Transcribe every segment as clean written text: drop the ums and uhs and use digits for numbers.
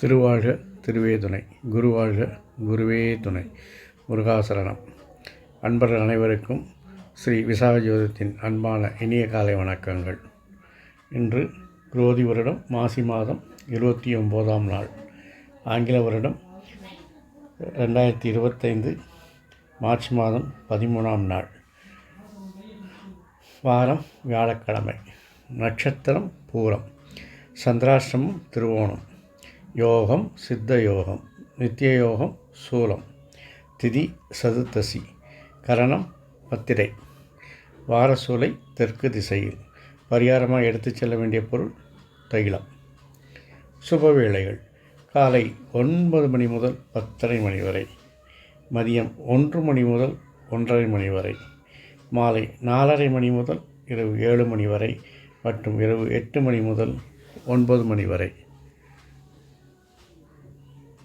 திருவாழ்க திருவே துணை, குருவாழ்க குருவே துணை, முருகாசரணம். அன்பர்கள் அனைவருக்கும் ஸ்ரீ விசாக ஜோதிடத்தின் அன்பான இனிய காலை வணக்கங்கள். இன்று குரோதி வருடம் மாசி மாதம் 29ஆம் நாள், ஆங்கில வருடம் 2025 மார்ச் மாதம் 13ஆம் நாள், வாரம் வியாழக்கிழமை, நட்சத்திரம் பூரம், சந்திராஷ்டமம் திருவோணம், யோகம் சித்த யோகம், நித்திய யோகம் சூலம், திதி சதுர்த்தசி, கரணம் பத்திரை, வாரசூலை தெற்கு திசையில். பரிகாரமாக எடுத்துச் செல்ல வேண்டிய பொருள் தைலம். சுப வேளைகள் காலை 9 மணி முதல் 10:30 மணி வரை, மதியம் 1 மணி முதல் 1:30 மணி வரை, மாலை 4:30 மணி முதல் இரவு 7 மணி வரை மற்றும் இரவு 8 மணி முதல் 9 மணி வரை.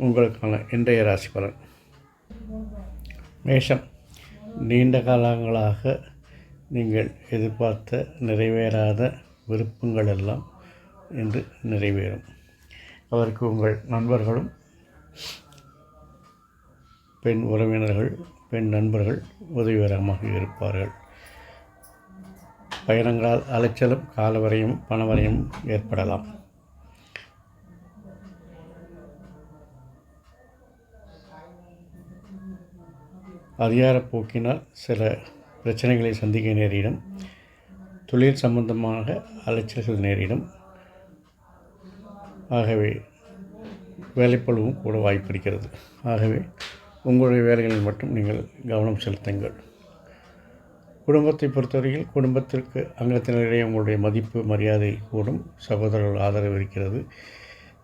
உங்களுக்கான இன்றைய ராசி பலன். மேஷம், நீண்ட காலங்களாக நீங்கள் எதிர்பார்த்த நிறைவேறாத விருப்பங்கள் எல்லாம் இன்று நிறைவேறும். அதற்கு உங்கள் நண்பர்களும் பெண் உறவினர்கள், பெண் நண்பர்கள் உதவிகரமாக இருப்பார்கள். பயணங்களால் அலைச்சலும் காலவரையும் பணவரையும் ஏற்படலாம். அதிகாரப் போக்கினால் சில பிரச்சனைகளை சந்திக்க நேரிடும். தொழில் சம்பந்தமாக அலைச்சல்கள் நேரிடும். ஆகவே வேலைப்பளுவும் கூட வாய்ப்பிருக்கிறது. ஆகவே உங்களுடைய வேலைகளில் மட்டும் நீங்கள் கவனம் செலுத்துங்கள். குடும்பத்தை பொறுத்தவரையில் குடும்பத்திற்கு அங்கத்தினரிடையே உங்களுடைய மதிப்பு மரியாதை கூடும். சகோதரர்கள் ஆதரவு இருக்கிறது,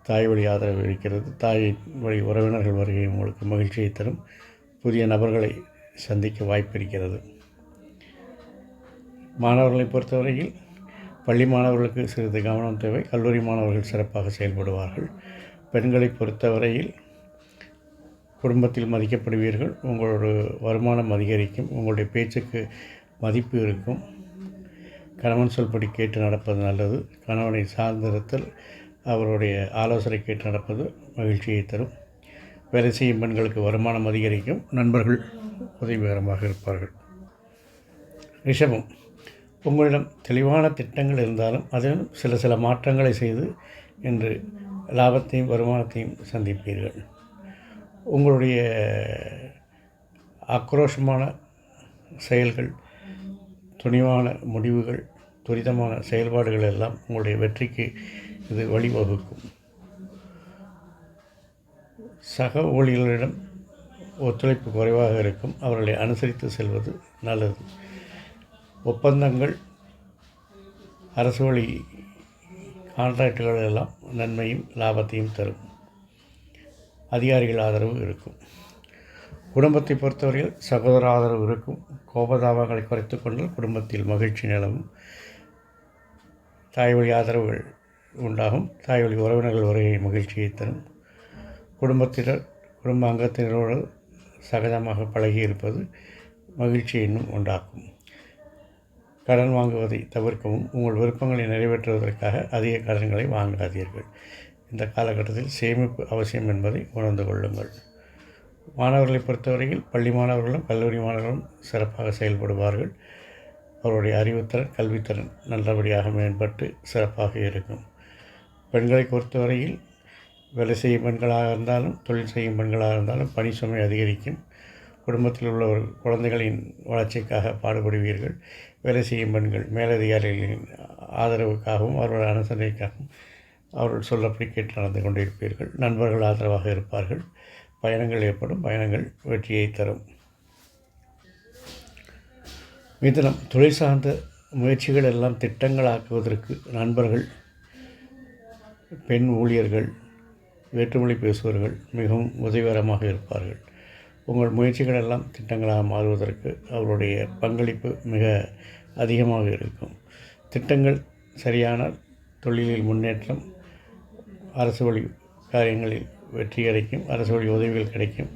தாய் வழி ஆதரவு இருக்கிறது. தாய் வழி உறவினர்கள் வருகை உங்களுக்கு மகிழ்ச்சியை தரும். புதிய நபர்களை சந்திக்க வாய்ப்பிருக்கிறது. மாணவர்களை பொறுத்தவரையில் பள்ளி மாணவர்களுக்கு சிறிது கவனம் தேவை. கல்லூரி மாணவர்கள் சிறப்பாக செயல்படுவார்கள். பெண்களை பொறுத்தவரையில் குடும்பத்தில் மதிக்கப்படுவீர்கள். உங்களோட வருமானம் அதிகரிக்கும். உங்களுடைய பேச்சுக்கு மதிப்பு இருக்கும். கணவன் சொல்படி கேட்டு நடப்பது நல்லது. கணவனை சார்ந்திருத்தல், அவருடைய ஆலோசனை கேட்டு நடப்பது மகிழ்ச்சியை தரும். வேலை செய்யும் பெண்களுக்கு வருமானம் அதிகரிக்கும். நண்பர்கள் உதவிகரமாக இருப்பார்கள். ரிஷபம், உங்களிடம் தெளிவான திட்டங்கள் இருந்தாலும் அதிலும் சில மாற்றங்களை செய்து இன்று லாபத்தையும் வருமானத்தையும் சந்திப்பீர்கள். உங்களுடைய ஆக்ரோஷமான செயல்கள், துணிவான முடிவுகள், துரிதமான செயல்பாடுகள் எல்லாம் உங்களுடைய வெற்றிக்கு இது வழிவகுக்கும். சக ஊழியர்களிடம் ஒத்துழைப்பு குறைவாக இருக்கும். அவர்களை அனுசரித்து செல்வது நல்லது. ஒப்பந்தங்கள், அரசு வழி கான்ட்ராக்டுகள் எல்லாம் நன்மையும் லாபத்தையும் தரும். அதிகாரிகள் ஆதரவு இருக்கும். குடும்பத்தை பொறுத்தவரையில் சகோதர ஆதரவு இருக்கும். கோபதாபங்களை குறைத்து கொண்டால் குடும்பத்தில் மகிழ்ச்சி நிலவும். தாய் வழி ஆதரவுகள் உண்டாகும். தாய் வழி உறவினர்கள் வருகை மகிழ்ச்சியை தரும். குடும்ப அங்கத்தினரோடு சகஜமாக பழகி இருப்பது மகிழ்ச்சியை இன்னும் உண்டாக்கும். கடன் வாங்குவதை தவிர்க்கவும். உங்கள் விருப்பங்களை நிறைவேற்றுவதற்காக அதிக கடன்களை வாங்காதீர்கள். இந்த காலகட்டத்தில் சேமிப்பு அவசியம் என்பதை உணர்ந்து கொள்ளுங்கள். மாணவர்களை பொறுத்தவரையில் பள்ளி மாணவர்களும் கல்லூரி மாணவர்களும் சிறப்பாக செயல்படுவார்கள். அவருடைய அறிவுத்திறன், கல்வித்திறன் நல்லபடியாக மேம்பட்டு சிறப்பாக இருக்கும். பெண்களை பொறுத்தவரையில் வேலை செய்யும் பெண்களாக இருந்தாலும் தொழில் செய்யும் பெண்களாக இருந்தாலும் பணி சுமை அதிகரிக்கும். குடும்பத்தில் உள்ள குழந்தைகளின் வளர்ச்சிக்காக பாடுபடுவீர்கள். வேலை செய்யும் பெண்கள் மேலதிகாரிகளின் ஆதரவுக்காகவும் அவர்கள் அனுசரணைக்காகவும் அவர்கள் சொல்லப்படி கேட்டு நடந்து கொண்டிருப்பீர்கள். நண்பர்கள் ஆதரவாக இருப்பார்கள். பயணங்கள் ஏற்படும். பயணங்கள் வெற்றியை தரும். மிதுனம், தொழில் சார்ந்த முயற்சிகள் எல்லாம் திட்டங்களாக்குவதற்கு நண்பர்கள், பெண் ஊழியர்கள், வேற்றுமொழி பேசுபவர்கள் மிகவும் உதவிகரமாக இருப்பார்கள். உங்கள் முயற்சிகள் எல்லாம் திட்டங்களாக மாறுவதற்கு அவருடைய பங்களிப்பு மிக அதிகமாக இருக்கும். திட்டங்கள் சரியானால் தொழிலில் முன்னேற்றம், அரசு வழி காரியங்களில் வெற்றி கிடைக்கும். அரசு வழி உதவிகள் கிடைக்கும்.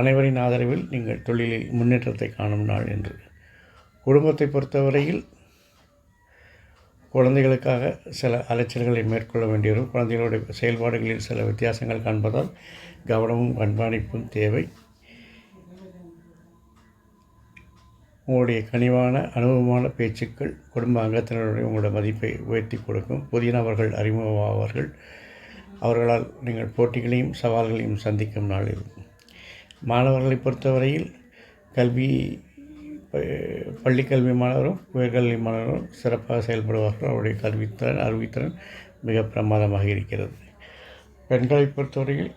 அனைவரின் ஆதரவில் நீங்கள் தொழிலில் முன்னேற்றத்தை காணும் நாள் என்று. குடும்பத்தை பொறுத்தவரையில் குழந்தைகளுக்காக சில அலைச்சல்களை மேற்கொள்ள வேண்டியவரும் குழந்தைகளுடைய செயல்பாடுகளில் சில வித்தியாசங்கள் காண்பதால் கவனமும் கண்காணிப்பும் தேவை. உங்களுடைய கனிவான அனுபவமான பேச்சுக்கள் குடும்ப அங்கத்தினருடைய உங்களுடைய மதிப்பை உயர்த்தி கொடுக்கும். புதிய நபர்கள் அறிமுகமாவார்கள். அவர்களால் நீங்கள் போட்டிகளையும் சவால்களையும் சந்திக்கும் நாள் இருக்கும். மாணவர்களை பொறுத்தவரையில் பள்ளி கல்வி மாணவரும் உயர்கல்வி மாணவரும் சிறப்பாக செயல்படுவார்கள். அவருடைய கல்வித்திறன் அறிவுத்திறன் மிக பிரமாதமாக இருக்கிறது. பெண்களை பொறுத்தவரையில்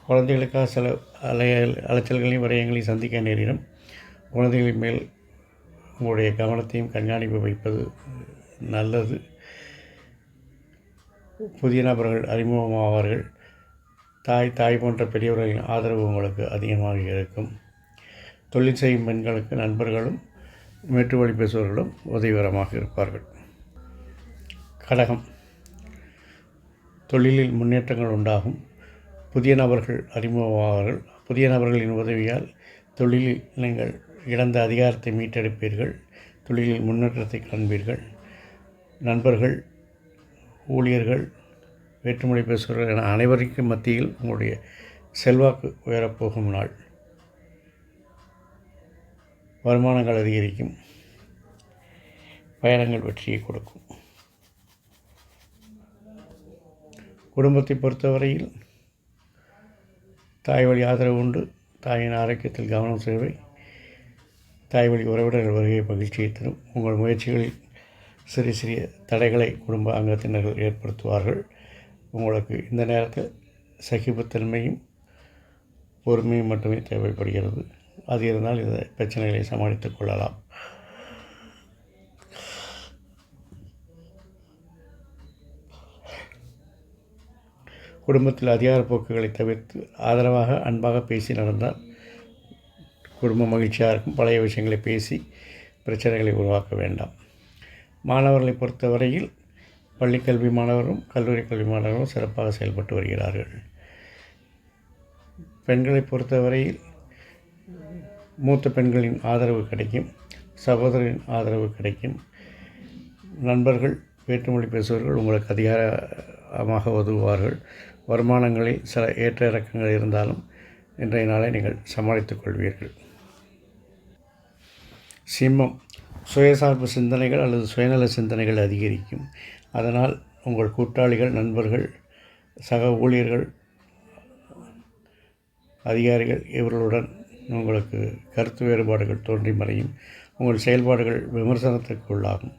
குழந்தைகளுக்காக சில அலைச்சல்களையும் விரயங்களையும் சந்திக்க நேரிடும். குழந்தைகளின் மேல் உங்களுடைய கவனத்தையும் கண்காணிப்பு வைப்பது நல்லது. புதிய நபர்கள் அறிமுகமாவார்கள். தாய் போன்ற பெரியவர்களின் ஆதரவு உங்களுக்கு அதிகமாக இருக்கும். தொழில் செய்யும் பெண்களுக்கு நண்பர்களும் மேற்று வழி பேசுபவர்களும் உதவிகரமாக இருப்பார்கள். கடகம், தொழிலில் முன்னேற்றங்கள் உண்டாகும். புதிய நபர்கள் அறிமுகமாவார்கள். புதிய நபர்களின் உதவியால் தொழிலில் நீங்கள் இழந்த அதிகாரத்தை மீட்டெடுப்பீர்கள். தொழிலில் முன்னேற்றத்தை காண்பீர்கள். நண்பர்கள், ஊழியர்கள், வேற்றுமொழி பேசுபவர்கள் என அனைவருக்கும் மத்தியில் உங்களுடைய செல்வாக்கு உயரப்போகும் நாள். வருமானங்கள் அதிகரிக்கும். பயணங்கள் வெற்றியை கொடுக்கும். குடும்பத்தை பொறுத்தவரையில் தாய் வழி ஆதரவு உண்டு. தாயின் ஆரோக்கியத்தில் கவனம் தேவை. தாய் வழி உறவினர்கள் வருகை மகிழ்ச்சியை தரும். உங்கள் முயற்சிகளில் சிறிய தடைகளை குடும்ப அங்கத்தினர்கள் ஏற்படுத்துவார்கள். உங்களுக்கு இந்த நேரத்தில் சகிப்புத்தன்மையும் பொறுமையும் மட்டுமே தேவைப்படுகிறது. அது இருந்தால் இந்த பிரச்சனைகளை சமாளித்துக் கொள்ளலாம். குடும்பத்தில் அதிகார போக்குகளை தவிர்த்து ஆதரவாக அன்பாக பேசி நடந்தால் குடும்பம் மகிழ்ச்சியாக இருக்கும். பழைய விஷயங்களை பேசி பிரச்சனைகளை உருவாக்க வேண்டாம். மாணவர்களை பொறுத்தவரையில் பள்ளிக்கல்வி மாணவரும் கல்லூரி கல்வி மாணவரும் சிறப்பாக செயல்பட்டு வருகிறார்கள். பெண்களை பொறுத்தவரையில் மூத்த பெண்களின் ஆதரவு கிடைக்கும். சகோதரின் ஆதரவு கிடைக்கும். நண்பர்கள், வேற்றுமொழி பேசுபவர்கள் உங்களுக்கு அதிகாரமாக உதவுவார்கள். வருமானங்களில் சில ஏற்ற இறக்கங்கள் இருந்தாலும் இன்றைய நாளை நீங்கள் சமாளித்துக் கொள்வீர்கள். சிம்மம், சுயசார்பு சிந்தனைகள் அல்லது சுயநல சிந்தனைகள் அதிகரிக்கும். அதனால் உங்கள் கூட்டாளிகள், நண்பர்கள், சக ஊழியர்கள், அதிகாரிகள் இவர்களுடன் உங்களுக்கு கருத்து வேறுபாடுகள் தோன்றி மறையும். உங்கள் செயல்பாடுகள் விமர்சனத்திற்கு உள்ளாகும்.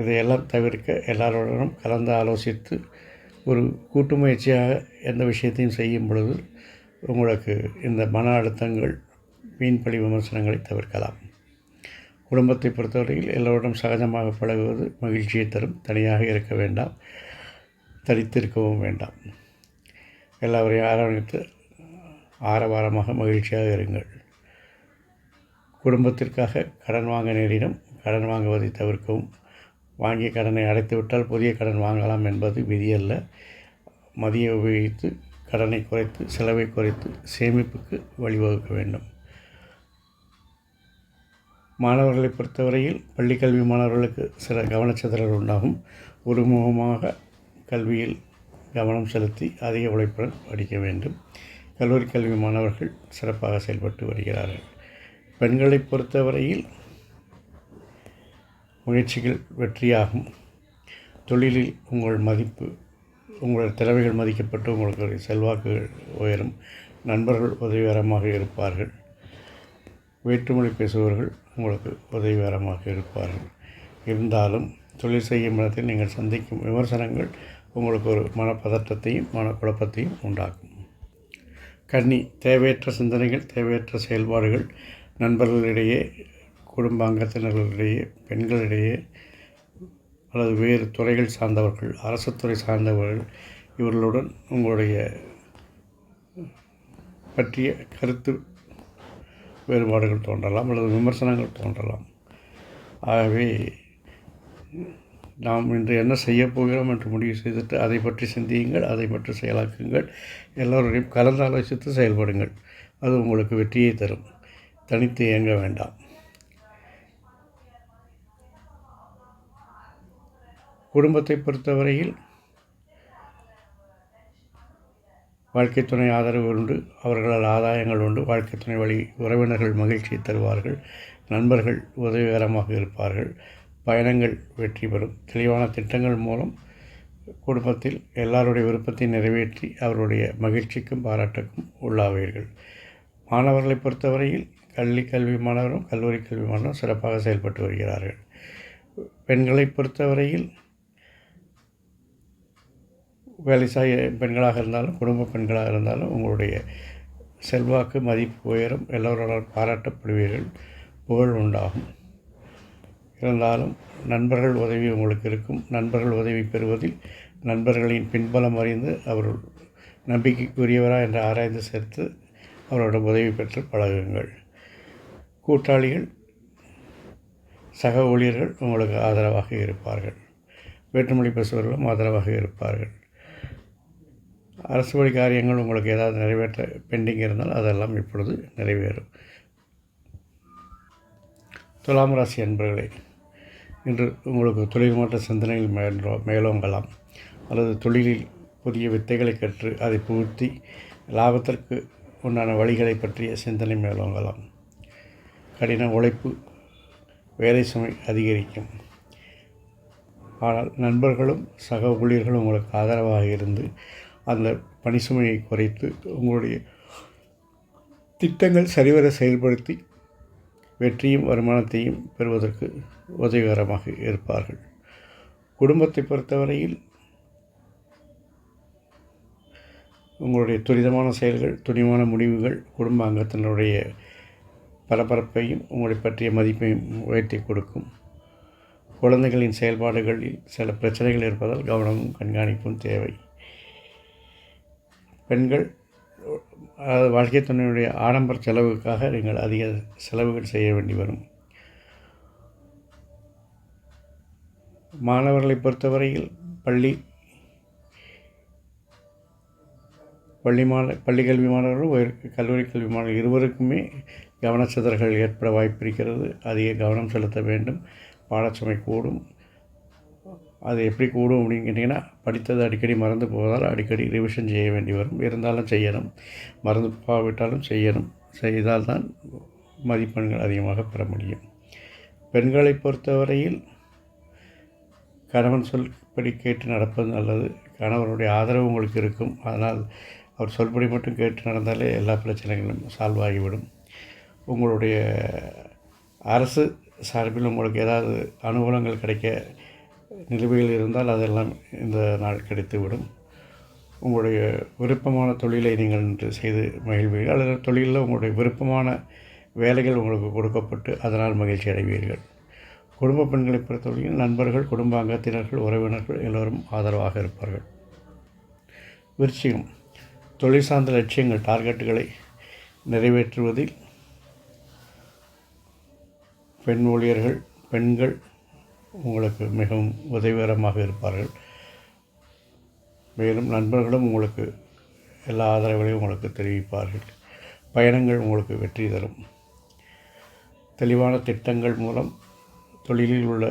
இதையெல்லாம் தவிர்க்க எல்லாருடனும் கலந்து ஆலோசித்து ஒரு கூட்டு முயற்சியாக எந்த விஷயத்தையும் செய்யும் பொழுது உங்களுக்கு இந்த மன அழுத்தங்கள், வீண்பழி விமர்சனங்களை தவிர்க்கலாம். குடும்பத்தை பொறுத்தவரையில் எல்லோருடன் சகஜமாக பழகுவது மகிழ்ச்சியை தரும். தனியாக இருக்க வேண்டாம், தனித்திருக்கவும் வேண்டாம். எல்லாவரையும் அரவணைத்து ஆரவாரமாக மகிழ்ச்சியாக இருங்கள். குடும்பத்திற்காக கடன் வாங்க நேரிடும். கடன் வாங்குவதை தவிர்க்கவும். வாங்கிய கடனை அடைத்துவிட்டால் புதிய கடன் வாங்கலாம் என்பது விதியல்ல. மதியை உபயோகித்து கடனை குறைத்து செலவை குறைத்து சேமிப்புக்கு வழிவகுக்க வேண்டும். மாணவர்களை பொறுத்தவரையில் பள்ளிக்கல்வி மாணவர்களுக்கு சில கவனச்சிதறல் உண்டாகும். ஒருமுகமாக கல்வியில் கவனம் செலுத்தி அதிக உழைப்புடன் படிக்க வேண்டும். கல்லூரி கல்வி மாணவர்கள் சிறப்பாக செயல்பட்டு வருகிறார்கள். பெண்களை பொறுத்தவரையில் முயற்சிகள் வெற்றியாகும். தொழிலில் உங்கள் திறமைகள் மதிக்கப்பட்டு உங்களுக்கு செல்வாக்கு உயரும். நண்பர்கள் உதவிகரமாக இருப்பார்கள். வேற்றுமொழி பேசுபவர்கள் உங்களுக்கு உதவிகரமாக இருப்பார்கள். இருந்தாலும் தொழில் செய்யும் இடத்தில் நீங்கள் சந்திக்கும் விமர்சனங்கள் உங்களுக்கு ஒரு மனப்பதட்டத்தையும் மனக்குழப்பத்தையும் உண்டாக்கும். கன்னி, தேவையற்ற சிந்தனைகள், தேவையற்ற செயல்பாடுகள் நண்பர்களிடையே, குடும்ப அங்கத்தினர்களிடையே, பெண்களிடையே அல்லது வேறு துறைகள் சார்ந்தவர்கள், அரசு துறை சார்ந்தவர்கள் இவர்களுடன் உங்களுடைய பற்றிய கருத்து வேறுபாடுகள் தோன்றலாம் அல்லது விமர்சனங்கள் தோன்றலாம். ஆகவே நாம் இன்று என்ன செய்யப் போகிறோம் என்று முடிவு செய்துட்டு அதை பற்றி சிந்தியுங்கள், அதை பற்றி செயலாக்குங்கள். எல்லோருடையும் கலந்து ஆலோசித்து செயல்படுங்கள். அது உங்களுக்கு வெற்றியை தரும். தனித்து இயங்க வேண்டாம். குடும்பத்தை பொறுத்தவரையில் வாழ்க்கை துணை ஆதரவு உண்டு, அவர்களால் ஆதாயங்கள் உண்டு. வாழ்க்கை துணை வழி உறவினர்கள் மகிழ்ச்சியை தருவார்கள், நண்பர்கள் உதவிகரமாக இருப்பார்கள், பயணங்கள் வெற்றி பெறும். தெளிவான திட்டங்கள் மூலம் குடும்பத்தில் எல்லாருடைய விருப்பத்தை நிறைவேற்றி அவருடைய மகிழ்ச்சிக்கும் பாராட்டுக்கும் உள்ளாவீர்கள். மாணவர்களை பொறுத்தவரையில் கல்வி மாணவரும் கல்லூரி கல்வி மாணவரும் சிறப்பாக செயல்பட்டு வருகிறார்கள். பெண்களை பொறுத்தவரையில் வேலை செய்ய பெண்களாக இருந்தாலும் குடும்ப பெண்களாக இருந்தாலும் உங்களுடைய செல்வாக்கு மதிப்பு உயரும், எல்லோரால் பாராட்டப்படுவீர்கள், புகழ் உண்டாகும். இருந்தாலும் நண்பர்கள் உதவி உங்களுக்கு இருக்கும். நண்பர்கள் உதவி பெறுவதில் நண்பர்களின் பின்பலம் அறிந்து அவர்கள் நம்பிக்கைக்குரியவரா என்று ஆராய்ந்து சேர்த்து அவரோட உதவி பெற்று பழகுங்கள். கூட்டாளிகள் சக ஊழியர்கள் உங்களுக்கு ஆதரவாக இருப்பார்கள். வேற்றுமொழி பேசுபவர்களும் ஆதரவாக இருப்பார்கள். அரசு வழி காரியங்கள் உங்களுக்கு ஏதாவது நிறைவேற்ற பெண்டிங் இருந்தால் அதெல்லாம் இப்பொழுது நிறைவேறும். துலாம் ராசி அன்பர்களே, இன்று உங்களுக்கு தொழில் மாற்ற சிந்தனைகள் மேலோங்கலாம், அல்லது தொழிலில் புதிய வித்தைகளை கற்று அதை புகுத்தி லாபத்திற்கு உண்டான வழிகளை பற்றிய சிந்தனை மேலோங்கலாம். கடின உழைப்பு, வேலை சுமை அதிகரிக்கும். ஆனால் நண்பர்களும் சக ஊழியர்களும் உங்களுக்கு ஆதரவாக இருந்து அந்த பணி சுமையை குறைத்து உங்களுடைய திட்டங்கள் சரிவர செயல்படுத்தி வெற்றியும் வருமானத்தையும் பெறுவதற்கு உதவிகரமாக இருப்பார்கள். குடும்பத்தை பொறுத்தவரையில் உங்களுடைய துரிதமான செயல்கள், துணிவான முடிவுகள் குடும்ப அங்கத்தினருடைய பரபரப்பையும் உங்களை பற்றிய மதிப்பையும் உயர்த்தி கொடுக்கும். குழந்தைகளின் செயல்பாடுகளில் சில பிரச்சனைகள் இருப்பதால் கவனமும் கண்காணிப்பும் தேவை. பெண்கள் வாழ்க்கை துணையுடைய ஆடம்பர செலவுக்காக நீங்கள் அதிக செலவுகள் செய்ய வேண்டி வரும். மாணவர்களை பொறுத்தவரையில் பள்ளி கல்வி மாணவர்களும் கல்லூரி கல்வி மாணவர்கள் இருவருக்குமே கவனச்சிதறல்கள் ஏற்பட வாய்ப்பிருக்கிறது. அதிக கவனம் செலுத்த வேண்டும். பாடச்சுமை கூடும். அது எப்படி கூடும் அப்படின்னு கேட்டிங்கன்னா, படித்தது அடிக்கடி மறந்து போவதால் அடிக்கடி ரிவிஷன் செய்ய வேண்டி வரும். இருந்தாலும் செய்யணும், மறந்து போகாவிட்டாலும் செய்யணும். செய்தால்தான் மதிப்பெண்கள் அதிகமாக பெற முடியும். பெண்களை பொறுத்தவரையில் கணவன் சொல்படி கேட்டு நடப்பது நல்லது. கணவனுடைய ஆதரவு உங்களுக்கு இருக்கும். அதனால் அவர் சொல்படி மட்டும் கேட்டு நடந்தாலே எல்லா பிரச்சனைகளும் சால்வ் ஆகிவிடும். உங்களுடைய அரசு சார்பில் உங்களுக்கு ஏதாவது அனுகூலங்கள் கிடைக்க நிலுவையில் இருந்தால் அதெல்லாம் இந்த நாள் கிடைத்துவிடும். உங்களுடைய விருப்பமான தொழிலை நீங்கள் இன்று செய்து மகிழ்வீர்கள், அல்லது தொழிலில் உங்களுடைய விருப்பமான வேலைகள் உங்களுக்கு கொடுக்கப்பட்டு அதனால் மகிழ்ச்சி அடைவீர்கள். குடும்ப பெண்களை பொறுத்தவரையில் நண்பர்கள், குடும்ப அங்கத்தினர்கள், உறவினர்கள் எல்லோரும் ஆதரவாக இருப்பார்கள். விருச்சிகம், தொழில் சார்ந்த லட்சியங்கள், டார்கெட்டுகளை நிறைவேற்றுவதில் பெண் ஊழியர்கள், பெண்கள் உங்களுக்கு மிகவும் உதவிகரமாக இருப்பார்கள். மேலும் நண்பர்களும் உங்களுக்கு எல்லா ஆதரவுகளையும் உங்களுக்கு தெரிவிப்பார்கள். பயணங்கள் உங்களுக்கு வெற்றி தரும். தெளிவான திட்டங்கள் மூலம் தொழிலில் உள்ள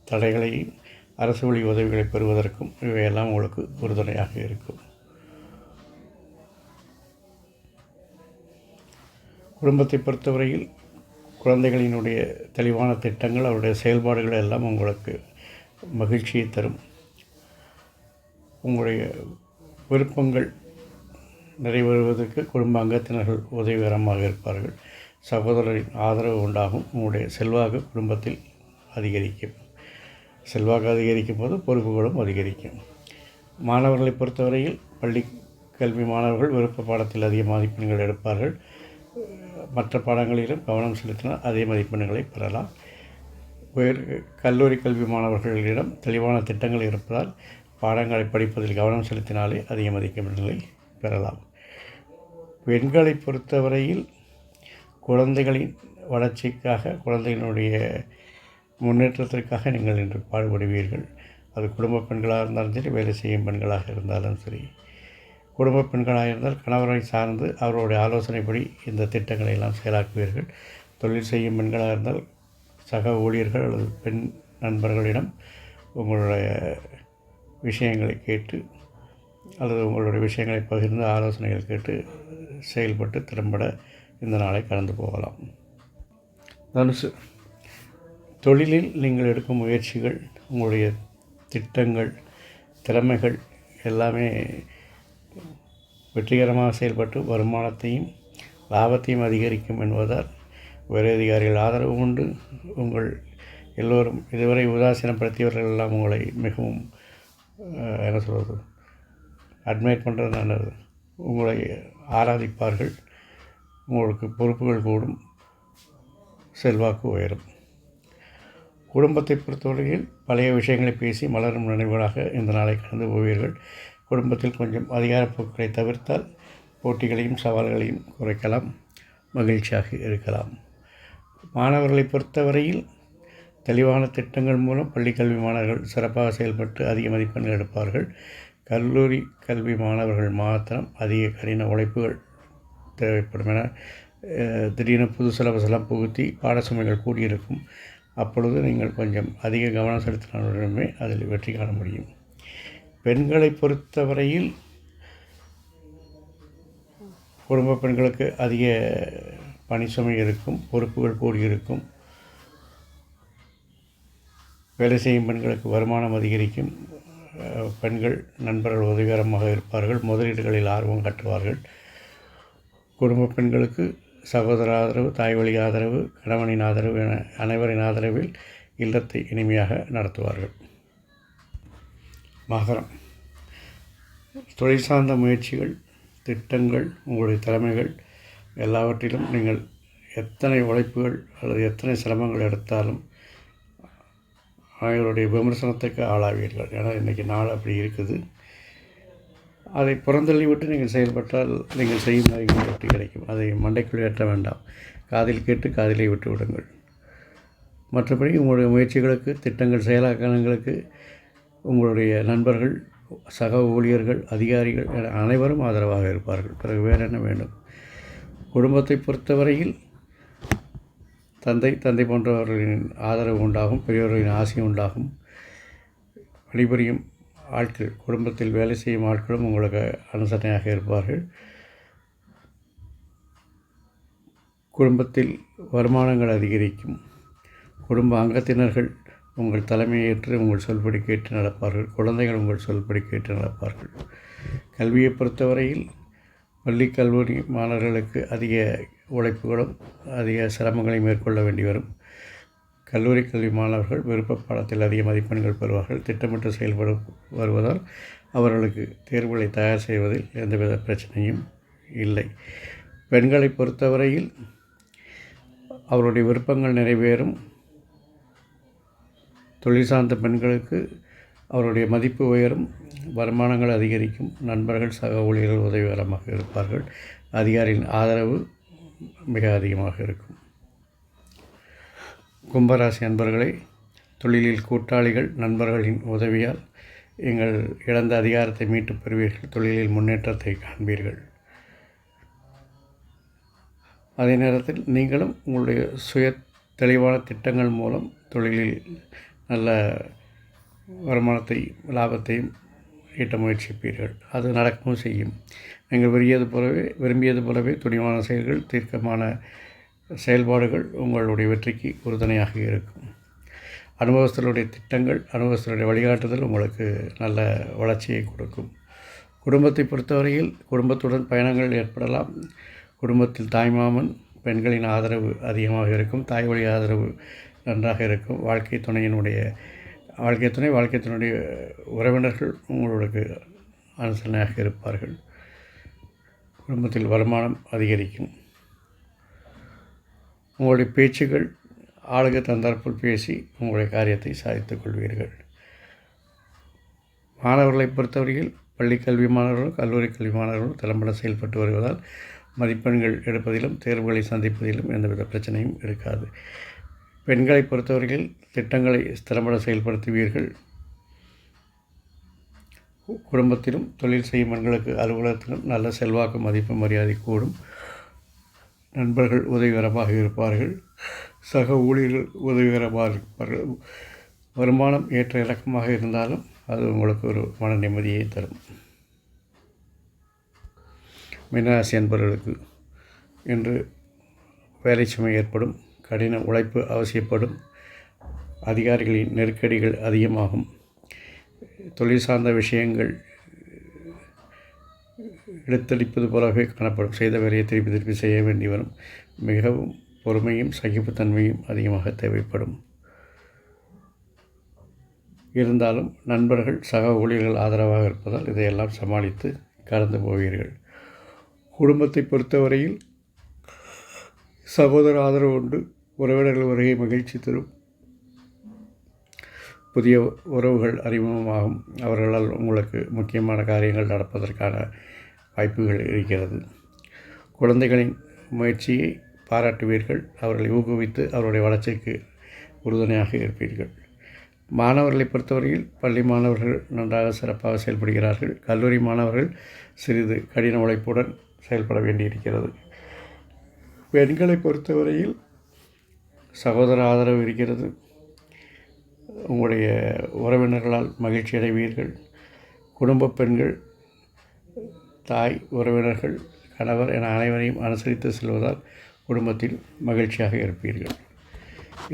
தடைகளையும் அரசு வழி உதவிகளை பெறுவதற்கும் இவையெல்லாம் உங்களுக்கு உறுதுணையாக இருக்கும். குடும்பத்தை பொறுத்தவரையில் குழந்தைகளினுடைய தெளிவான திட்டங்கள், அவருடைய செயல்பாடுகள் எல்லாம் உங்களுக்கு மகிழ்ச்சியை தரும். உங்களுடைய விருப்பங்கள் நிறைவேறுவதற்கு குடும்ப அங்கத்தினர்கள் உதவிகரமாக இருப்பார்கள். சகோதரரின் ஆதரவு உண்டாகும். உங்களுடைய செல்வாக்கு குடும்பத்தில் அதிகரிக்கும். செல்வாக்கு அதிகரிக்கும் போது பொறுப்புகளும் அதிகரிக்கும். மாணவர்களை பொறுத்தவரையில் பள்ளி கல்வி மாணவர்கள் விருப்ப பாடத்தில் அதிக மதிப்பெண்கள் எடுப்பார்கள். மற்ற பாடங்களிலும் கவனம் செலுத்தினால் அதே மதிப்பெண்களை பெறலாம். கல்லூரி கல்வி மாணவர்களிடம் தெளிவான திட்டங்கள் இருப்பதால் பாடங்களை படிப்பதில் கவனம் செலுத்தினாலே அதிக மதிப்பெண்களை பெறலாம். பெண்களை பொறுத்தவரையில் குழந்தைகளின் வளர்ச்சிக்காக, குழந்தைகளுடைய முன்னேற்றத்திற்காக நீங்கள் இன்று பாடுபடுவீர்கள். அது குடும்ப பெண்களாக இருந்தாலும் சரி, வேலை செய்யும் பெண்களாக இருந்தாலும் சரி. குடும்ப பெண்களாக இருந்தால் கணவரை சார்ந்து அவருடைய ஆலோசனைப்படி இந்த திட்டங்களை எல்லாம் செயலாக்குவீர்கள். தொழில் செய்யும் பெண்களாக இருந்தால் சக ஊழியர்கள் அல்லது பெண் நண்பர்களிடம் உங்களுடைய விஷயங்களை கேட்டு அல்லது உங்களுடைய விஷயங்களை பகிர்ந்து ஆலோசனைகள் கேட்டு செயல்பட்டு திறம்பட இந்த நாளை கடந்து போகலாம். தனுசு, தொழிலில் நீங்கள் எடுக்கும் முயற்சிகள், உங்களுடைய திட்டங்கள், திறமைகள் எல்லாமே வெற்றிகரமாக செயல்பட்டு வருமானத்தையும் லாபத்தையும் அதிகரிக்கும் என்பதால் உயரதிகாரிகள் ஆதரவு உண்டு. உங்கள் எல்லோரும் இதுவரை உதாசீனப்படுத்தியவர்கள் எல்லாம் உங்களை மிகவும் என்ன சொல்வது, அட்மையர் பண்ணுறது நல்லது, உங்களை ஆராதிப்பார்கள். உங்களுக்கு பொறுப்புகள் கூடும், செல்வாக்கு உயரும். குடும்பத்தை பொறுத்தவரையில் பழைய விஷயங்களை பேசி மலரும் நினைவுகளாக இந்த நாளை கடந்து போவீர்கள். குடும்பத்தில் கொஞ்சம் அதிகாரப்போக்களை தவிர்த்தால் போட்டிகளையும் சவால்களையும் குறைக்கலாம், மகிழ்ச்சியாக இருக்கலாம். மாணவர்களை பொறுத்தவரையில் தெளிவான திட்டங்கள் மூலம் பள்ளி கல்வி மாணவர்கள் சிறப்பாக செயல்பட்டு அதிக மதிப்பெண்கள் எடுப்பார்கள். கல்லூரி கல்வி மாணவர்கள் மாத்திரம் அதிக கடின உழைப்புகள் தேவைப்படும். என திடீர்னு புது சிலபஸெல்லாம் புகுத்தி பாடசுமைகள் கூடியிருக்கும். அப்பொழுது நீங்கள் கொஞ்சம் அதிக கவனம் செலுத்தினாலுமே அதில் வெற்றி காண முடியும். பெண்களை பொறுத்தவரையில் குடும்ப பெண்களுக்கு அதிக பணிச்சுமை இருக்கும், பொறுப்புகள் கூடியிருக்கும். வேலை செய்யும் பெண்களுக்கு வருமானம் அதிகரிக்கும். பெண்கள் நண்பர்கள் உதவிகரமாக இருப்பார்கள். முதலீடுகளில் ஆர்வம் காட்டுவார்கள். குடும்ப பெண்களுக்கு சகோதர ஆதரவு, தாய் வழி ஆதரவு, கணவனின் ஆதரவு என அனைவரின் ஆதரவில் இல்லத்தை இனிமையாக நடத்துவார்கள். மகரம், தொழில் சார்ந்த முயற்சிகள், திட்டங்கள், உங்களுடைய திறமைகள் எல்லாவற்றிலும் நீங்கள் எத்தனை உழைப்புகள் அல்லது எத்தனை சிரமங்கள் எடுத்தாலும் அவர்களுடைய விமர்சனத்துக்கு ஆளாவீர்கள். ஏன்னா இன்றைக்கி நாள் அப்படி இருக்குது. அதை புறந்தள்ளி விட்டு நீங்கள் செயல்பட்டால் நீங்கள் செய்யும் காரியங்கள் வெற்றி கிடைக்கும். அதை மண்டைக்குள் ஏற்ற வேண்டாம். காதில் கேட்டு காதிலை விட்டு விடுங்கள். மற்றபடி உங்களுடைய முயற்சிகளுக்கு, திட்டங்கள், செயலாக்கங்களுக்கு உங்களுடைய நண்பர்கள், சக ஊழியர்கள், அதிகாரிகள் என அனைவரும் ஆதரவாக இருப்பார்கள். பிறகு வேறு என்ன வேண்டும்? குடும்பத்தை பொறுத்தவரையில் தந்தை போன்றவர்களின் ஆதரவு உண்டாகும், பெரியவர்களின் ஆசை உண்டாகும். பணிபுரியும் ஆட்கள், குடும்பத்தில் வேலை செய்யும் ஆட்களும் உங்களுக்கு அனுசரணையாக இருப்பார்கள். குடும்பத்தில் வருமானங்கள் அதிகரிக்கும். குடும்ப அங்கத்தினர்கள் உங்கள் தலைமையை ஏற்று உங்கள் சொல்படி கேட்டு நடப்பார்கள். குழந்தைகள் உங்கள் சொல்படி கேட்டு நடப்பார்கள். கல்வியை பொறுத்தவரையில் பள்ளி கல்லூரி மாணவர்களுக்கு அதிக உழைப்புகளும் அதிக சிரமங்களையும் மேற்கொள்ள வேண்டி வரும். கல்லூரி கல்வி மாணவர்கள் விருப்ப பாடத்தில் அதிக மதிப்பெண்கள் பெறுவார்கள். திட்டமிட்டு செயல்பட வருவதால் அவர்களுக்கு தேர்வுகளை தயார் செய்வதில் எந்தவித பிரச்சனையும் இல்லை. பெண்களை பொறுத்தவரையில் அவருடைய விருப்பங்கள் நிறைவேறும். தொழில் சார்ந்த பெண்களுக்கு அவருடைய மதிப்பு உயரும், வருமானங்கள் அதிகரிக்கும். நண்பர்கள், சக ஊழியர்கள் உதவிகரமாக இருப்பார்கள். அதிகாரியின் ஆதரவு மிக அதிகமாக இருக்கும். கும்பராசி அன்பர்களை, தொழிலில் கூட்டாளிகள், நண்பர்களின் உதவியால் எங்கள் இழந்த அதிகாரத்தை மீட்டுப் பெறுவீர்கள். தொழிலில் முன்னேற்றத்தை காண்பீர்கள். அதே நேரத்தில் நீங்களும் உங்களுடைய சுய தெளிவான திட்டங்கள் மூலம் தொழிலில் நல்ல வருமானத்தை, லாபத்தையும் ஈட்ட முயற்சிப்பீர்கள். அது நடக்கவும் செய்யும். நீங்கள் விரும்பியது போலவே துணிவான செயல்கள், தீர்க்கமான செயல்பாடுகள் உங்களுடைய வெற்றிக்கு உறுதுணையாக இருக்கும். அனுபவஸ்தருடைய திட்டங்கள், அனுபவஸ்தருடைய வழிகாட்டுதல் உங்களுக்கு நல்ல வளர்ச்சியை கொடுக்கும். குடும்பத்தை பொறுத்தவரையில் குடும்பத்துடன் பயணங்கள் ஏற்படலாம். குடும்பத்தில் தாய்மாமன், பெண்களின் ஆதரவு அதிகமாக இருக்கும். தாய் வழி ஆதரவு நன்றாக இருக்கும். வாழ்க்கை துணையுடைய உறவினர்கள் உங்களுக்கு அனுசரணையாக இருப்பார்கள். குடும்பத்தில் வருமானம் அதிகரிக்கும். உங்களுடைய பேச்சுகள் ஆளுக்கு தந்தாற்போல் பேசி உங்களுடைய காரியத்தை சாதித்துக் கொள்வீர்கள். மாணவர்களை பொறுத்தவரையில் பள்ளி கல்வி மாணவர்களும் கல்லூரி கல்வி மாணவர்களும் திறம்பட செயல்பட்டு வருவதால் மதிப்பெண்கள் எடுப்பதிலும் தேர்வுகளை சந்திப்பதிலும் எந்தவித பிரச்சனையும் இருக்காது. பெண்களை பொறுத்தவரையில் திட்டங்களை திறம்பட செயல்படுத்துவீர்கள். குடும்பத்திலும் தொழில் செய்யும் பெண்களுக்கு அலுவலகத்திலும் நல்ல செல்வாக்கு, மதிப்பு, மரியாதை கூடும். நண்பர்கள் உதவிகரமாக இருப்பார்கள். சக ஊழியர்கள் உதவிகரமாக இருப்பார்கள். வருமானம் ஏற்ற இலக்கமாக இருந்தாலும் அது உங்களுக்கு ஒரு மன நிம்மதியை தரும். மீனராசி அன்பர்களுக்கு இன்று வேலை சுமை ஏற்படும், கடின உழைப்பு அவசியப்படும், அதிகாரிகளின் நெருக்கடிகள் அதிகமாகும், தொழில் சார்ந்த விஷயங்கள் எடுத்தளிப்பது போலவே காணப்படும், செய்த வேலையை திருப்பி செய்ய வேண்டி வரும், மிகவும் பொறுமையும் சகிப்புத்தன்மையும் அதிகமாக தேவைப்படும். இருந்தாலும் நண்பர்கள் சக ஊழியர்கள் ஆதரவாக இருப்பதால் இதையெல்லாம் சமாளித்து கடந்து போவீர்கள். குடும்பத்தை பொறுத்தவரையில் சகோதர ஆதரவு உண்டு, உறவினர்கள் வருகை மகிழ்ச்சி தரும், புதிய உறவுகள் அறிமுகமாகும், அவர்களால் உங்களுக்கு முக்கியமான காரியங்கள் நடப்பதற்கான வாய்ப்புகள் இருக்கிறது. குழந்தைகளின் முயற்சியை பாராட்டுவீர்கள், அவர்களை ஊக்குவித்து அவருடைய வளர்ச்சிக்கு உறுதுணையாக இருப்பீர்கள். மாணவர்களை பொறுத்தவரையில் பள்ளி மாணவர்கள் நன்றாக சிறப்பாக செயல்படுகிறார்கள், கல்லூரி மாணவர்கள் சிறிது கடின உழைப்புடன் செயல்பட வேண்டியிருக்கிறது. பெண்களை பொறுத்தவரையில் சகோதர ஆதரவு இருக்கிறது, உங்களுடைய உறவினர்களால் மகிழ்ச்சி அடைவீர்கள். குடும்ப பெண்கள், தாய், உறவினர்கள், கணவர் என அனைவரையும் அனுசரித்து செல்வதால் குடும்பத்தில் மகிழ்ச்சியாக இருப்பீர்கள்.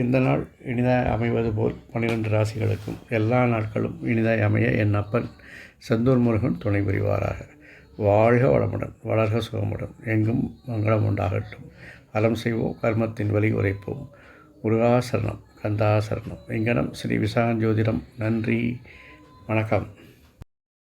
இந்த நாள் இனிதாய் அமைவது போல் 12 ராசிகளுக்கும் எல்லா நாட்களும் இனிதாய் அமைய என் அப்பன் செந்தூர் முருகன் துணை புரிவாராக. வாழ்க வளமுடன், வளர்க சுகமுடன், எங்கும் மங்களம் உண்டாகட்டும். அறம் செய்வோம், கர்மத்தின் வழி உரைப்போம். முருகாசரணம், கந்தாசரணம். எங்கனம் ஸ்ரீ விசாகன் ஜோதிடம். நன்றி, வணக்கம்.